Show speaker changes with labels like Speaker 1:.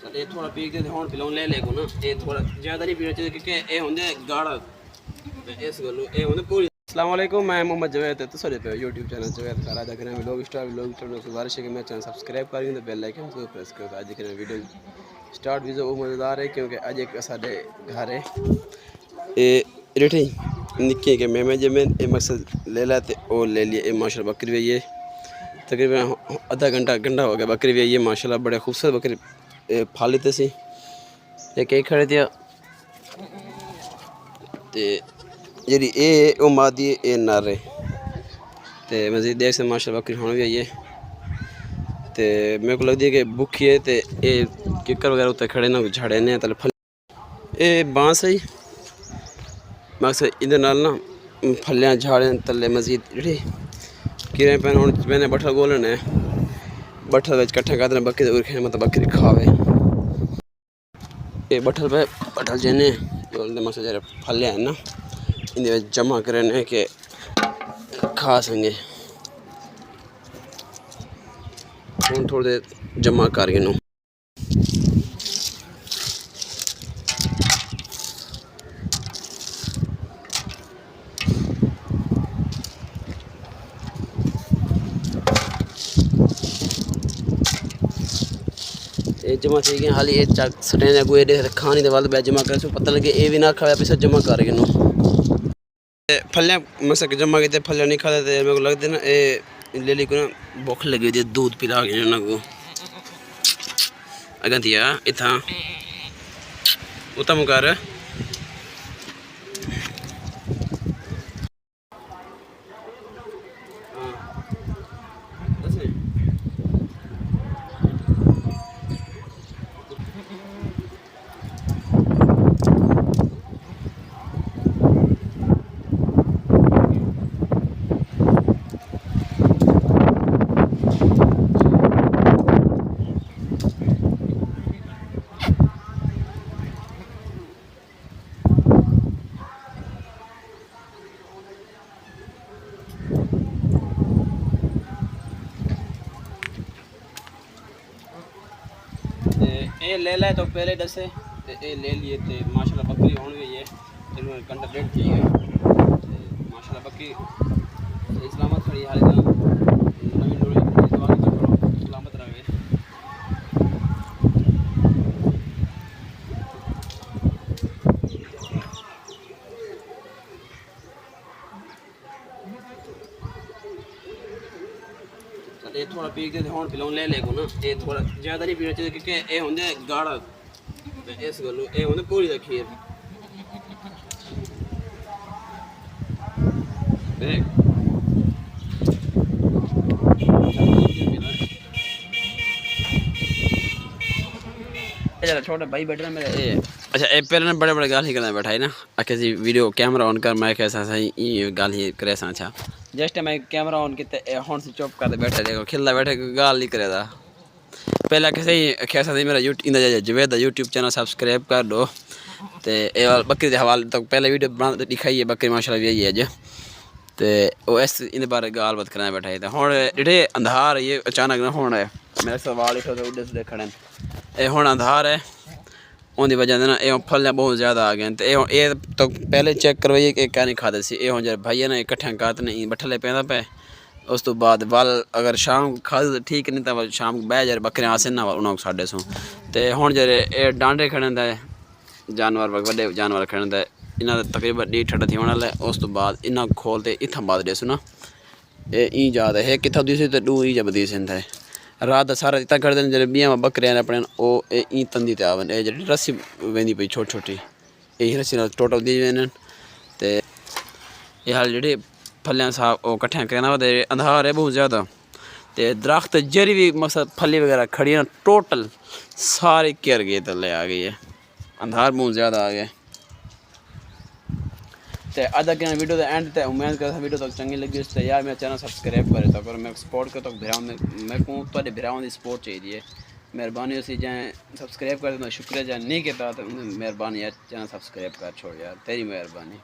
Speaker 1: चल ये थोड़ा पी के हुण पिलाऊं ले ले को ना ये थोड़ा ज़्यादा नहीं पीना चाहिए क्योंकि ये होंगे गाढ़ा इस गल्लों ये होंगे पूरी। अस्सलाम वालेकुम मैं मोहम्मद जवेद तो सारे पे यूट्यूब चैनल जवेद खरा दा करें लोग स्टार गुजारिश है कि मैं चैनल सब्सक्राइब करेंगे तो बेल आइकन को प्रेस करो। आज की वीडियो स्टार्ट वीडियो वो मज़ेदार है क्योंकि आज एक साडे घर है ये रेठी निक्के के मैं जमें ये मकसद ले लाते और ले लिए ये माशाल्लाह बकरी हुई है तकरीबन आधा घंटा हो गया बकरी हुई है माशाल्लाह बड़े खूबसूरत बकरी फाली सी ये कई खड़े थे जी ये मादी ये नर है तो मजीद देख से माशाल्लाह बकरी होने भी आई है तो मेरे को लगती है कि भुखी है तो ये किकर वगैरह उत्ते खड़े ना झाड़े ने तले फल ये बांस है मकसद इधर नाल ना फलियाँ झाड़े तले मजीद जी कीड़े पैन हूँ मैंने बठल गोलने बठल बच कट्ठे करते बकरी उरखे मतलब बकरी खावे ये बठल जेने मकसद जरा फलियाँ है ना इन्हें जमा करने के खा सकेंगे हूँ थोड़ी देर जमा कर गिनूँ ये जमा थी गई हाली ये सटेने को ये खानी वाल बै जमा कर पता लगे ये भी ना खाया पैसा जमा कर गिनूँ फलियाँ मसक जमा किए फलियाँ नहीं खाते मेरे को लगते ना ये ले ली को ना भूख लगी हुई दूध पिला गए ना को अगर दिया इतना उत्तम कर ये ले लाए तो पहले दसे ये ले लिए थे माशाल्लाह बकरी होने गई है इन्होंने कंटा डेट की है माशाल्लाह बकरी इस्लामत खड़ी हाल नवी नूरी इस्लामत रहे ये थोड़ा पी के हुण पिलाऊं ले ले को ना ये थोड़ा ज़्यादा नहीं पीना चाहिए क्योंकि ये होंगे गाढ़ा इस गल्लों ये होंगे पूरी दा खीर छोटा भाई बैठे ना मेरे अच्छा ये पहले बड़े बड़े गाल ही करना बैठा है ना आके जी वीडियो कैमरा ऑन कर मैं कैसा सही ये गाल ही करे अच्छा जस्ट मैं कैमरा ऑन किया हॉर्न से चुप कर बैठे देखो खिलता बैठे गाल नहीं करे पहले कैसे ही कैसा थी मेरा जवेद यूट्यूब चैनल सब्सक्राइब कर दो तो बकरी के हवाले तक पहले वीडियो बना दिखाई है बकरी माशाल्लाह यही है अज तो इस इन बारे गाल बात करना बैठा है तो हूँ डिठे अंधार ये अचानक ना होना है मेरे सवाल उड़े खड़े ये हूँ अंधार है उनकी वजह से ना ये फलियाँ बहुत ज़्यादा आ गए तो ये तो पहले चेक करवाइए कि क्या नहीं खाते सी ये हूँ जब भाई ना इकट्ठे कात नहीं बठले पैदा पे उस तो बाद वाल अगर शाम खा तो ठीक नहीं तो शाम बह जरे बकरे आसे ना उन्होंने साढ़े सौ तो हूँ जरे ये डांडे खड़े जानवर बड़े जानवर खड़े इन्होंने तकरीबन 1.5 ठंडा थी होने वाला उस तो बाद इन्हें खोलते इतना बाद डेसो ना ये ई जाद है कितना दी तो दू ई जब दी है रात सारा इतना कर दें जब बीह बकरे अपने वो ई तंदी ते आवन ये जी रस्सी वेंदी पई छोटी छोटी यही रस्सी टोटल दी वन तो ये हाल जी फलियाँ साफ वो कट्ठे करना अंधार है बहुत ज़्यादा तो दरख्त जरी भी मकसद फली वगैरह खड़ी ना टोटल सारी केयर गए तले आ गई है अंधार बहुत ज़्यादा आ गया तो अदा के वीडियो का एंड तक उम्मीद करता वीडियो तक चंगी लगी उस यार मेरा चैनल सब्सक्राइब करे तो मैं सपोर्ट करता मेरे को थोड़े भरावां की सपोर्ट चाहिए मेहरबानी उसी जाए सब्सक्राइब कर देना शुक्रिया जाए नहीं कहता तो मेहरबानी यार चैनल सब्सक्राइब कर छोड़ यार तेरी मेहरबानी।